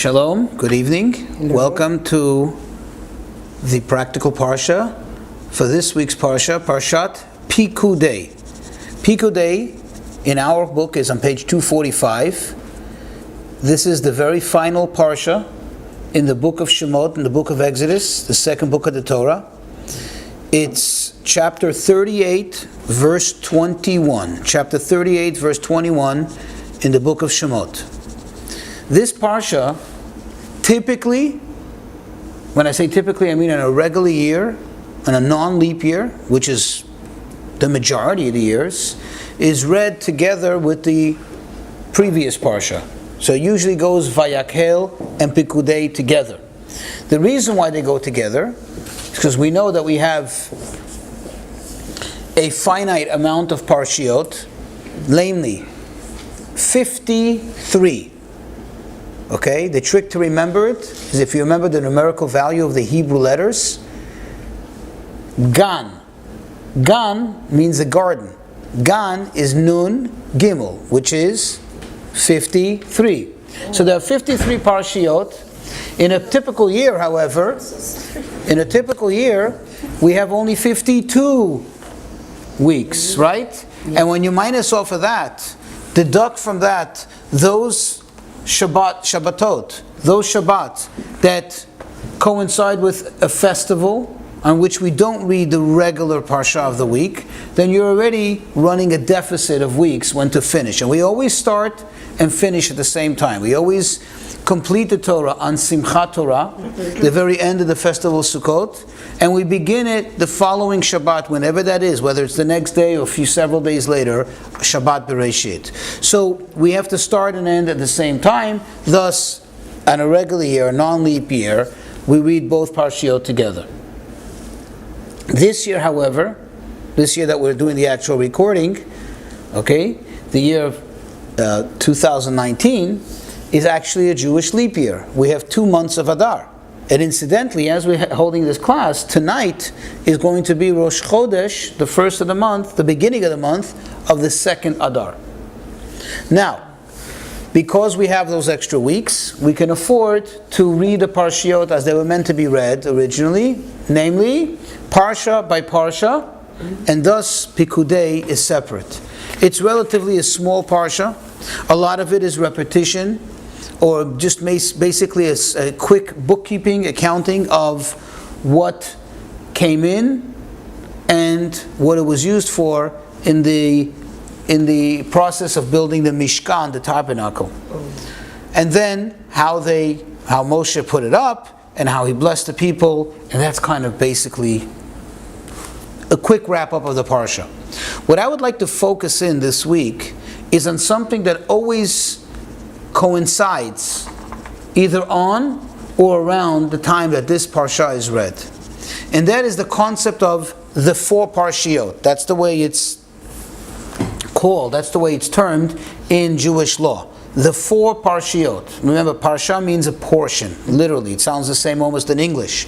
Shalom, good evening. Hello. Welcome to the practical Parsha for this week's Parsha, Parshat Pekudei. Pekudei in our book is on page 245. This is the very final Parsha in the book of Shemot, in the book of Exodus, the second book of the Torah. It's chapter 38, verse 21. Chapter 38, verse 21 in the book of Shemot. This Parsha, typically, when I say typically, I mean in a regular year, in a non-leap year, which is the majority of the years, is read together with the previous Parsha. So it usually goes Vayakhel and Pekudei together. The reason why they go together is because we know that we have a finite amount of Parshiot, namely 53. Okay, the trick to remember it is if you remember the numerical value of the Hebrew letters. Gan. Gan means a garden. Gan is Nun Gimel, which is 53. So there are 53 Parshiot. In a typical year, however, we have only 52 weeks, right? And when you minus off of that, deduct from that those Shabbatot, those Shabbats that coincide with a festival on which we don't read the regular Parsha of the week, then you're already running a deficit of weeks when to finish. And we always start and finish at the same time. We always complete the Torah on Simchat Torah, the very end of the festival of Sukkot, and we begin it the following Shabbat, whenever that is, whether it's the next day or several days later, Shabbat Bereshit. So we have to start and end at the same time. Thus, on a regular year, a non-leap year, we read both Parshiot together. This year, however, this year that we're doing the actual recording, okay, the year of 2019, is actually a Jewish leap year. We have 2 months of Adar. And incidentally, as we're holding this class, tonight is going to be Rosh Chodesh, the first of the month, the beginning of the month of the second Adar. Now, because we have those extra weeks, we can afford to read the Parshiot as they were meant to be read originally, namely, Parsha by Parsha, and thus Pekudei is separate. It's relatively a small Parsha. A lot of it is repetition, or just basically a quick bookkeeping, accounting of what came in and what it was used for in the process of building the Mishkan, the tabernacle. And then how Moshe put it up and how he blessed the people, and that's kind of basically a quick wrap-up of the Parsha. What I would like to focus in this week is on something that always coincides either on or around the time that this Parsha is read. And that is the concept of the 4 Parshiot. That's the way it's called, that's the way it's termed in Jewish law. The 4 Parshiot. Remember, Parsha means a portion, literally. It sounds the same almost in English.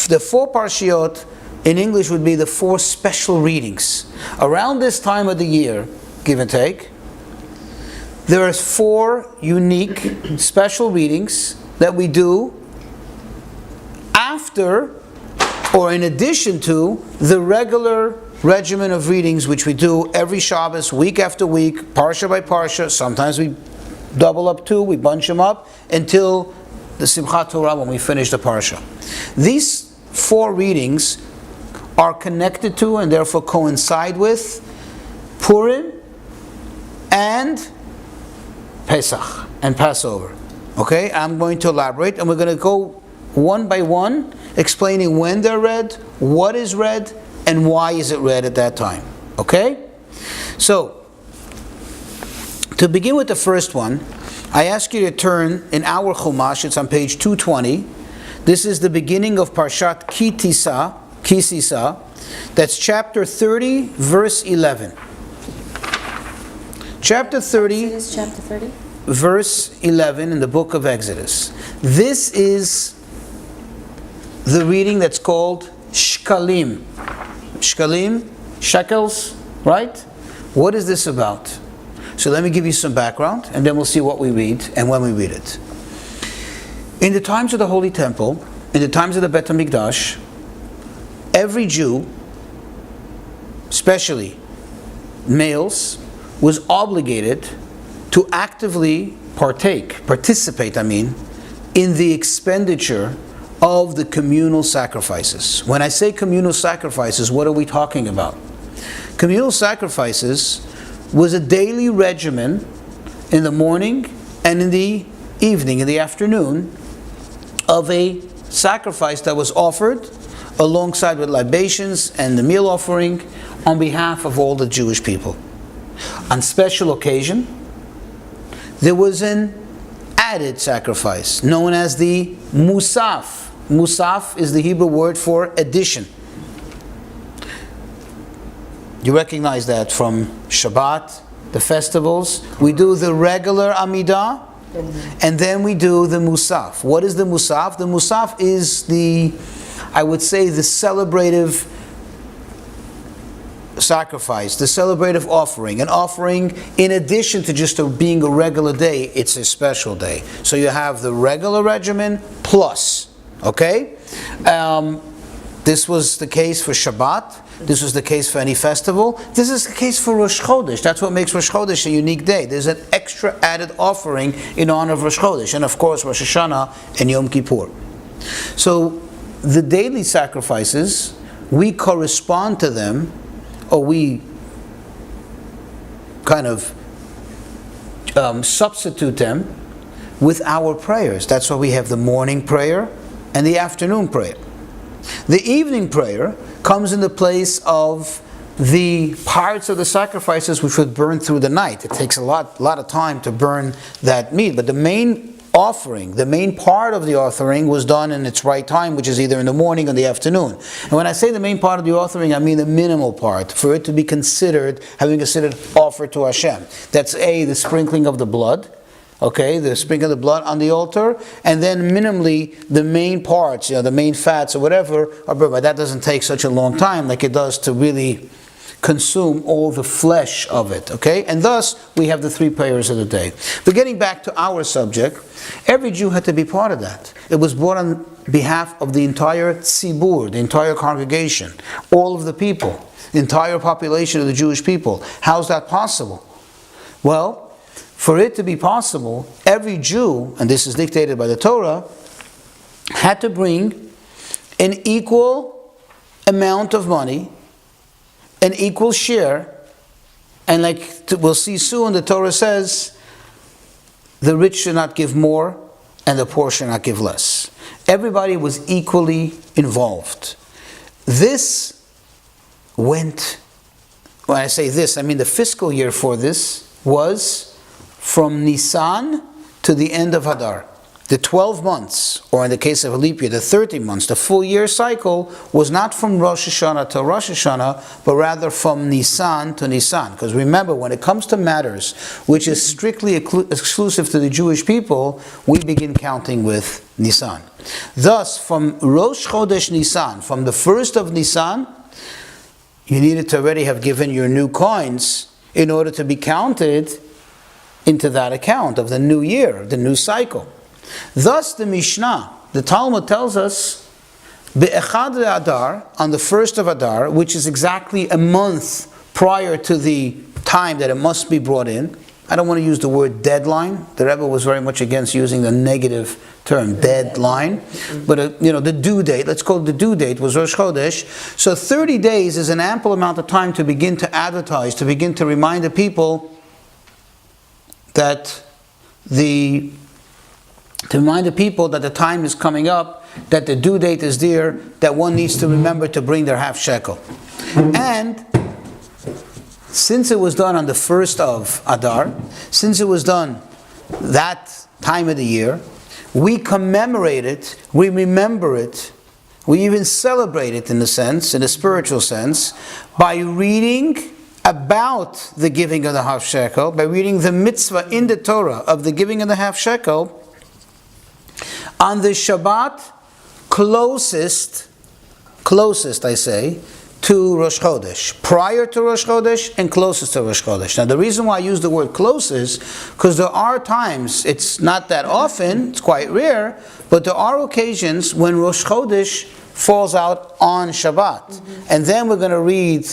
The 4 Parshiot in English would be the 4 special readings. Around this time of the year, give and take, there are 4 unique special readings that we do after or in addition to the regular regimen of readings which we do every Shabbos, week after week, Parsha by Parsha. Sometimes we double up 2, we bunch them up until the Simchat Torah when we finish the Parsha. These 4 readings are connected to and therefore coincide with Purim and Pesach and Passover. Okay, I'm going to elaborate and we're going to go one by one, explaining when they're read, what is read, and why is it read at that time. Okay? So, to begin with the first one, I ask you to turn in our Chumash, it's on page 220. This is the beginning of Parshat Kisisa. That's chapter 30, verse 11. Chapter 30, verse 11 in the book of Exodus. This is the reading that's called Shkalim. Shkalim, shekels, right? What is this about? So let me give you some background and then we'll see what we read and when we read it. In the times of the Holy Temple, in the times of the Bet HaMikdash, every Jew, especially males, was obligated to actively participate, in the expenditure of the communal sacrifices. When I say communal sacrifices, what are we talking about? Communal sacrifices was a daily regimen in the morning and in the evening, in the afternoon, of a sacrifice that was offered alongside with libations and the meal offering on behalf of all the Jewish people. On special occasion, there was an added sacrifice known as the musaf. Musaf is the Hebrew word for addition. You recognize that from Shabbat, the festivals. We do the regular Amidah, and then we do the Musaf. What is the Musaf? The Musaf is the celebrative sacrifice, the celebrative offering. An offering in addition to just being a regular day, it's a special day. So you have the regular regimen plus, okay? This was the case for Shabbat. This was the case for any festival. This is the case for Rosh Chodesh. That's what makes Rosh Chodesh a unique day. There's an extra added offering in honor of Rosh Chodesh. And of course, Rosh Hashanah and Yom Kippur. So, the daily sacrifices, we correspond to them, or we kind of substitute them with our prayers. That's why we have the morning prayer and the afternoon prayer. The evening prayer comes in the place of the parts of the sacrifices which would burn through the night. It takes a lot of time to burn that meat, but the main offering, the main part of the offering was done in its right time, which is either in the morning or the afternoon. And when I say the main part of the offering, I mean the minimal part, for it to be having considered offered to Hashem. That's the sprinkling of the blood. Okay, the sprinkling of the blood on the altar, and then minimally the main parts, the main fats or whatever are burned. But that doesn't take such a long time like it does to really consume all the flesh of it. Okay, and thus we have the 3 prayers of the day. But getting back to our subject, every Jew had to be part of that. It was brought on behalf of the entire tzibur, the entire congregation, all of the people, the entire population of the Jewish people. How's that possible? Well, for it to be possible, every Jew, and this is dictated by the Torah, had to bring an equal amount of money, an equal share, and we'll see soon, the Torah says, the rich should not give more, and the poor should not give less. Everybody was equally involved. This went, when I say this, I mean the fiscal year for this was from Nisan to the end of Hadar. The 12 months, or in the case of a leap year, the 30 months, the full year cycle was not from Rosh Hashanah to Rosh Hashanah, but rather from Nisan to Nisan. Because remember, when it comes to matters which is strictly exclusive to the Jewish people, we begin counting with Nisan. Thus, from Rosh Chodesh Nisan, from the 1st of Nisan, you needed to already have given your new coins in order to be counted into that account of the new year, the new cycle. Thus the Mishnah, the Talmud tells us, Be'echad Adar, on the 1st of Adar, which is exactly a month prior to the time that it must be brought in. I don't want to use the word deadline. The Rebbe was very much against using the negative term, deadline. But the due date, let's call it the due date, was Rosh Chodesh. So 30 days is an ample amount of time to begin to advertise, to begin to remind the people that the time is coming up, that the due date is there, that one needs to remember to bring their half shekel. And since it was done on the 1st of Adar, since it was done that time of the year, we commemorate it, we remember it, we even celebrate it in a spiritual sense, by reading about the giving of the half shekel, by reading the mitzvah in the Torah of the giving of the half shekel, on the Shabbat closest to Rosh Chodesh, prior to Rosh Chodesh and closest to Rosh Chodesh. Now the reason why I use the word closest, because there are times, it's not that often, it's quite rare, but there are occasions when Rosh Chodesh falls out on Shabbat. And then we're going to read,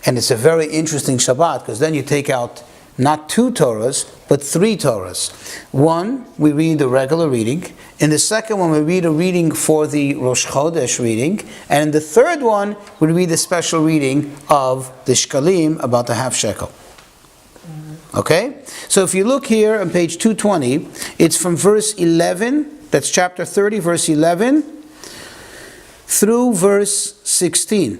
and it's a very interesting Shabbat, because then you take out not 2 Torahs, but 3 Torahs. One, we read the regular reading. In the second one, we read a reading for the Rosh Chodesh reading. And in the third one, we read the special reading of the Shkalim about the half shekel. Okay? So if you look here on page 220, it's from verse 11, that's chapter 30, verse 11, through verse 16.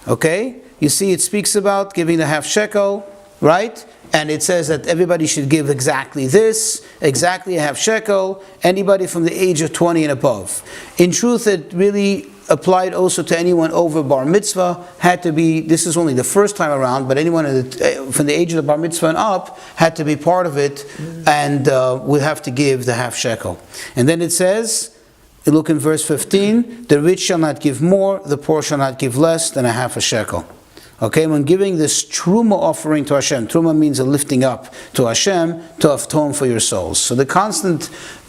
Okay? You see it speaks about giving the half shekel, right? And it says that everybody should give exactly this, exactly a half shekel, anybody from the age of 20 and above. In truth, it really applied also to anyone over bar mitzvah, had to be, this is only the first time around, but anyone from the age of the bar mitzvah and up had to be part of it, and would have to give the half shekel. And then it says, look in verse 15, the rich shall not give more, the poor shall not give less than a half a shekel. Okay, when giving this truma offering to Hashem, truma means a lifting up to Hashem to atone for your souls. So the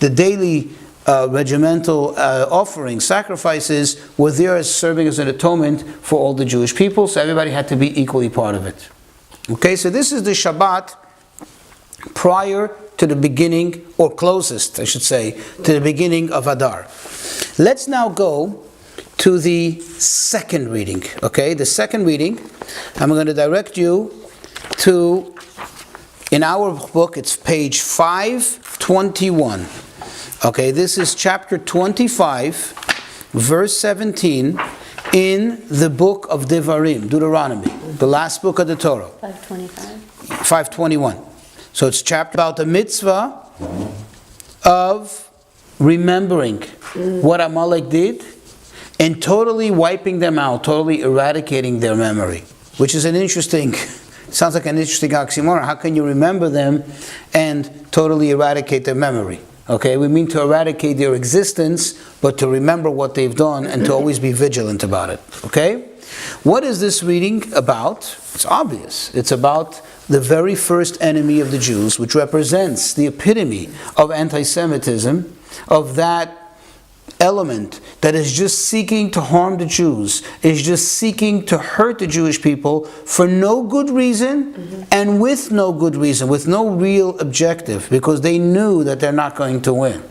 daily regimental offerings, sacrifices, were there as serving as an atonement for all the Jewish people, so everybody had to be equally part of it. Okay, so this is the Shabbat prior to the beginning, or closest, I should say, to the beginning of Adar. Let's now go to the second reading. Okay, the second reading, I'm going to direct you to, in our book, it's page 521. Okay, this is chapter 25, verse 17, in the book of Devarim, Deuteronomy, the last book of the Torah. 521. So it's chapter about the mitzvah of remembering what Amalek did, and totally wiping them out, totally eradicating their memory. Which is an interesting, sounds like an interesting oxymoron. How can you remember them and totally eradicate their memory? Okay, we mean to eradicate their existence, but to remember what they've done and to always be vigilant about it. Okay? What is this reading about? It's obvious. It's about the very first enemy of the Jews, which represents the epitome of anti-Semitism, of that element that is just seeking to harm the Jews, is just seeking to hurt the Jewish people for no good reason, and with no good reason, with no real objective, because they knew that they're not going to win.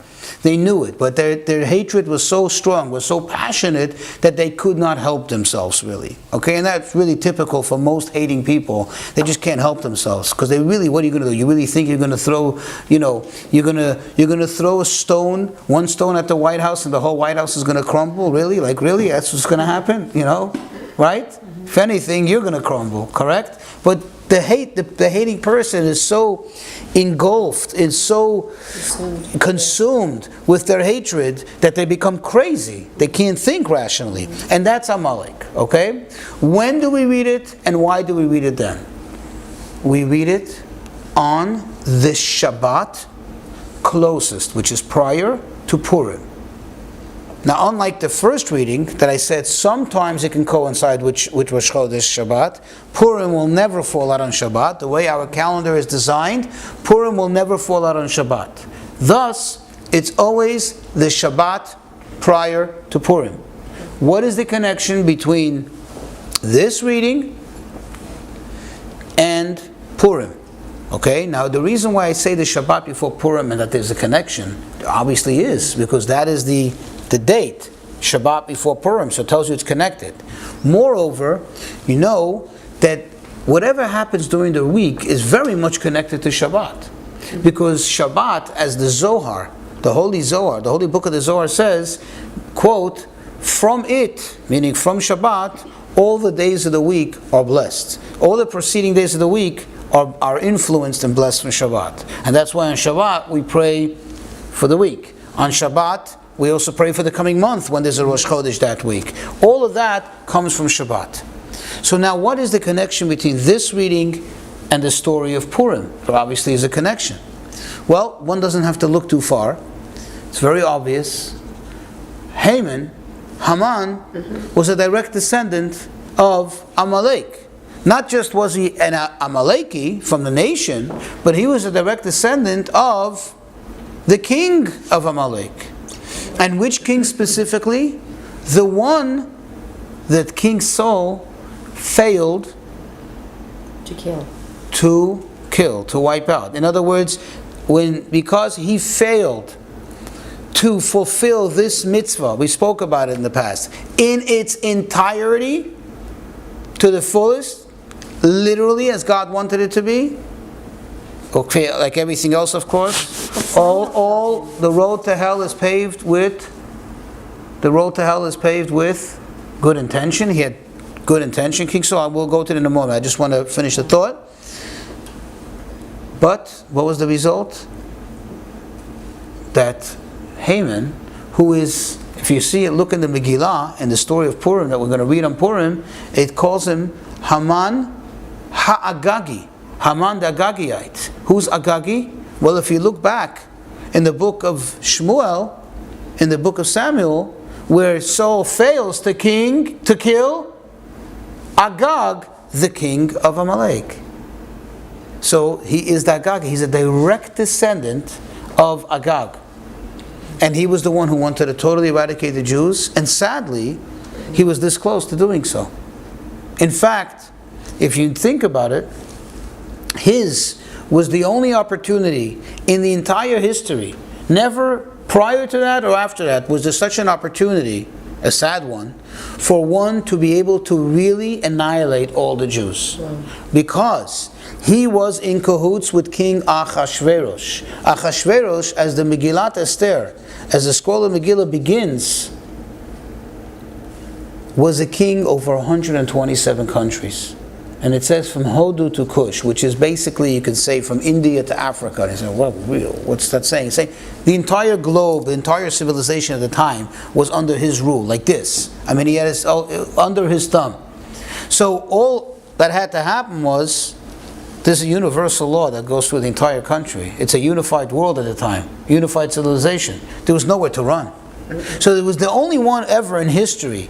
They knew it, but their hatred was so strong, was so passionate, that they could not help themselves, really. Okay, and that's really typical for most hating people. They just can't help themselves, because they really, what are you going to do? You really think you're going to throw, you're going to throw a stone, one stone at the White House, and the whole White House is going to crumble? Really? Like, really? That's what's going to happen? Right? If anything, you're going to crumble, correct? But the hating person is so engulfed, is so consumed with their hatred that they become crazy. They can't think rationally. And that's Amalek, okay? When do we read it, and why do we read it then? We read it on this Shabbat closest, which is prior to Purim. Now, unlike the first reading that I said, sometimes it can coincide with Rosh Chodesh Shabbat. Purim will never fall out on Shabbat. The way our calendar is designed, Purim will never fall out on Shabbat. Thus, it's always the Shabbat prior to Purim. What is the connection between this reading and Purim? Okay, now the reason why I say the Shabbat before Purim and that there's a connection, obviously is because that is the date, Shabbat before Purim, so it tells you it's connected. Moreover, you know that whatever happens during the week is very much connected to Shabbat. Because Shabbat, as the Zohar, the Holy Zohar, the Holy Book of the Zohar says, quote, from it, meaning from Shabbat, all the days of the week are blessed. All the preceding days of the week are influenced and blessed from Shabbat. And that's why on Shabbat we pray for the week. On Shabbat, we also pray for the coming month when there's a Rosh Chodesh that week. All of that comes from Shabbat. So now what is the connection between this reading and the story of Purim? There obviously is a connection. Well, one doesn't have to look too far. It's very obvious. Haman was a direct descendant of Amalek. Not just was he an Amaleki from the nation, but he was a direct descendant of the king of Amalek. And which king specifically? The one that King Saul failed to wipe out. In other words, because he failed to fulfill this mitzvah, we spoke about it in the past, in its entirety, to the fullest, literally as God wanted it to be, okay, like everything else, of course, all the road to hell is paved with good intention. He had good intention, King Saul. We'll go to it in a moment. I just want to finish the thought. But what was the result? That Haman, who is, if you see it, look in the Megillah, in the story of Purim that we're going to read on Purim, it calls him Haman Ha'agagi, Haman the Agagite. Who's Agagi? Well, if you look back in the book of Shmuel, in the book of Samuel, where Saul fails to kill Agag, the king of Amalek. So he is the Agag. He's a direct descendant of Agag. And he was the one who wanted to totally eradicate the Jews. And sadly, he was this close to doing so. In fact, if you think about it, his was the only opportunity in the entire history. Never prior to that or after that was there such an opportunity, a sad one, for one to be able to really annihilate all the Jews. Because he was in cahoots with King Achashverosh. Achashverosh, as the Megillat Esther, as the scroll of Megillah begins, was a king over 127 countries. And it says from Hodu to Kush, which is basically, you could say, from India to Africa. And you say, well, what's that saying? It's saying the entire globe, the entire civilization at the time was under his rule, like this. I mean, he had under his thumb. So all that had to happen was, there's a universal law that goes through the entire country. It's a unified world at the time, unified civilization. There was nowhere to run. So it was the only one ever in history,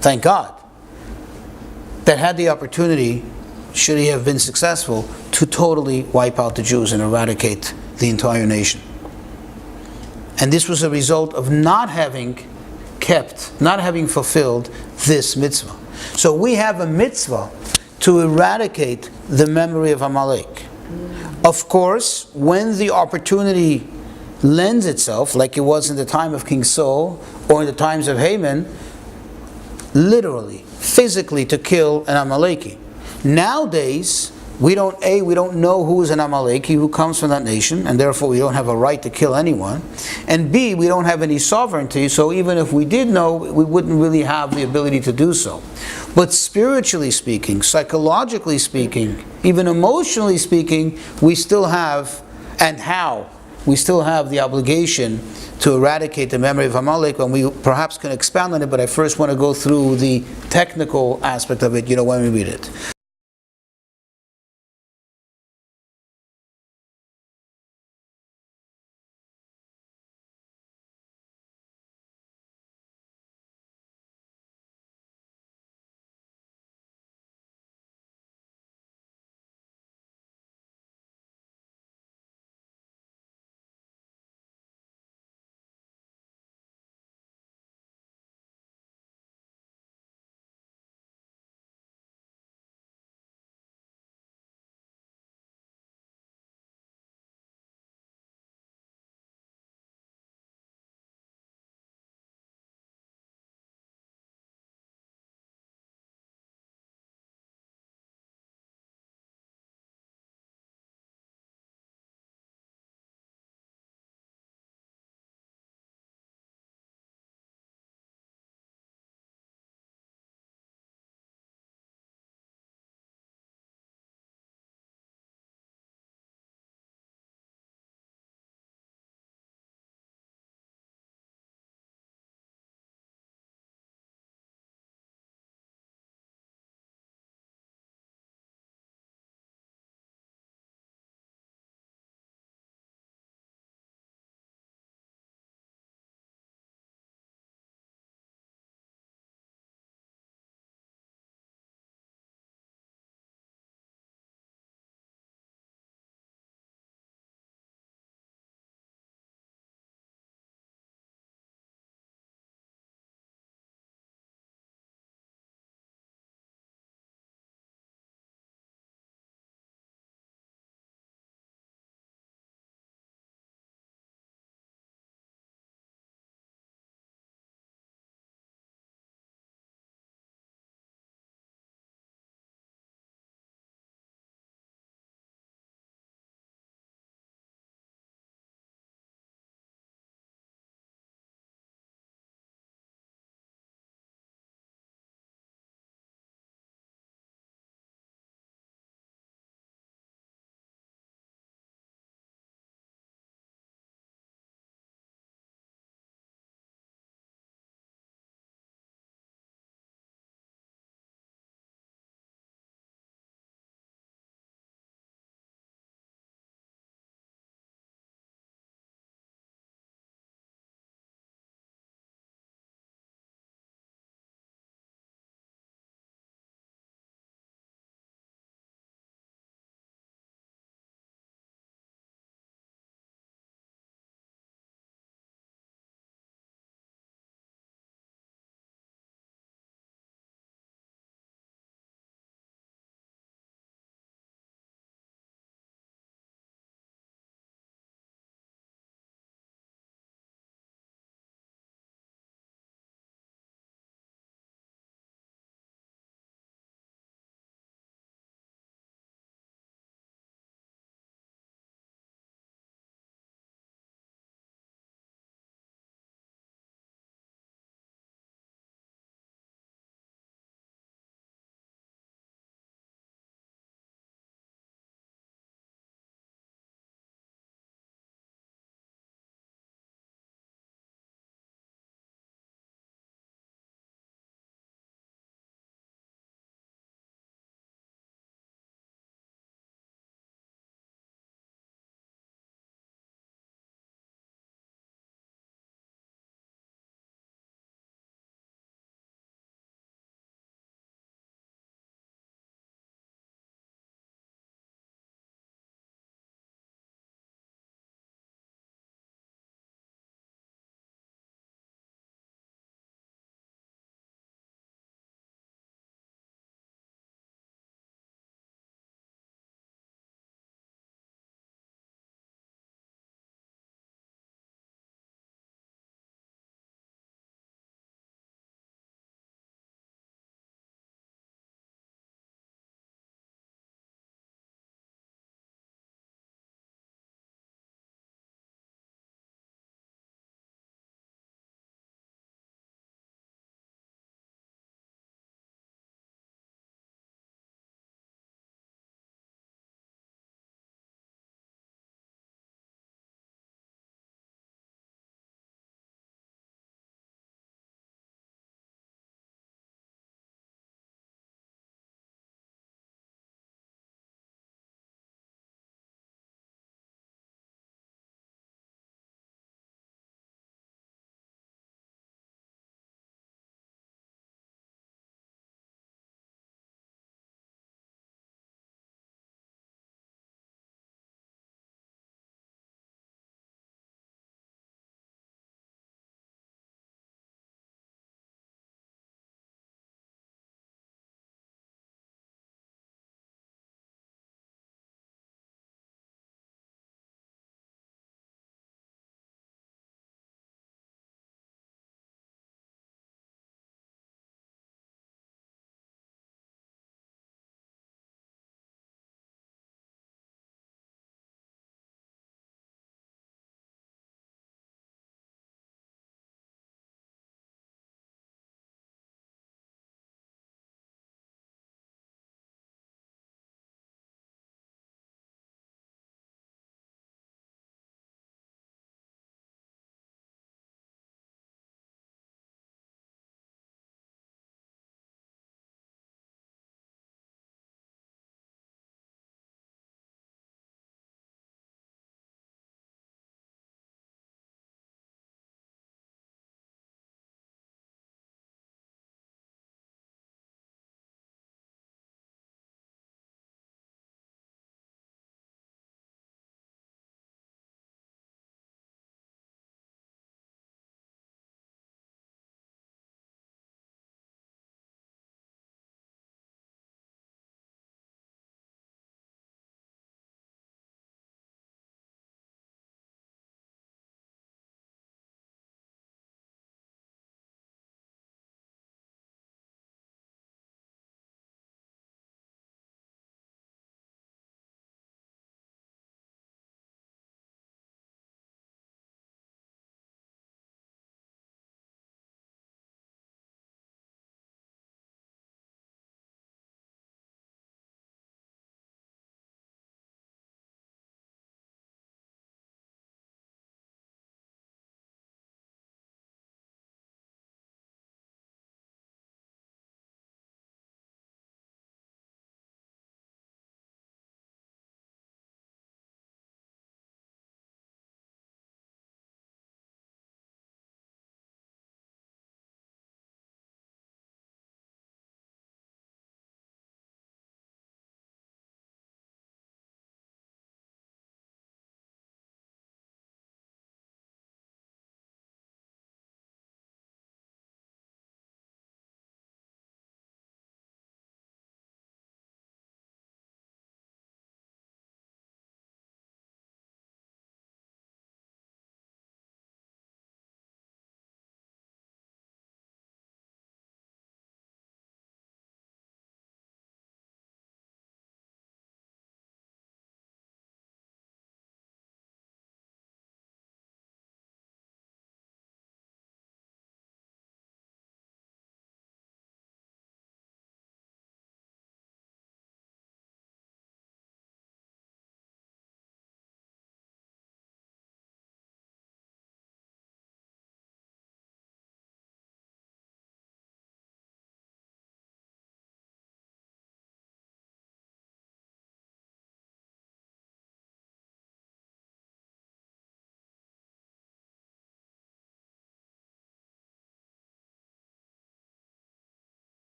thank God, that had the opportunity, should he have been successful, to totally wipe out the Jews and eradicate the entire nation. And this was a result of not having fulfilled this mitzvah. So we have a mitzvah to eradicate the memory of Amalek. Of course, when the opportunity lends itself, like it was in the time of King Saul or in the times of Haman, literally, physically to kill an Amaleki. Nowadays, we don't know who is an Amaleki, who comes from that nation, and therefore we don't have a right to kill anyone. And B, we don't have any sovereignty, so even if we did know, we wouldn't really have the ability to do so. But spiritually speaking, psychologically speaking, even emotionally speaking, we still have, we still have the obligation to eradicate the memory of Amalek, and we perhaps can expound on it, but I first want to go through the technical aspect of it, when we read it.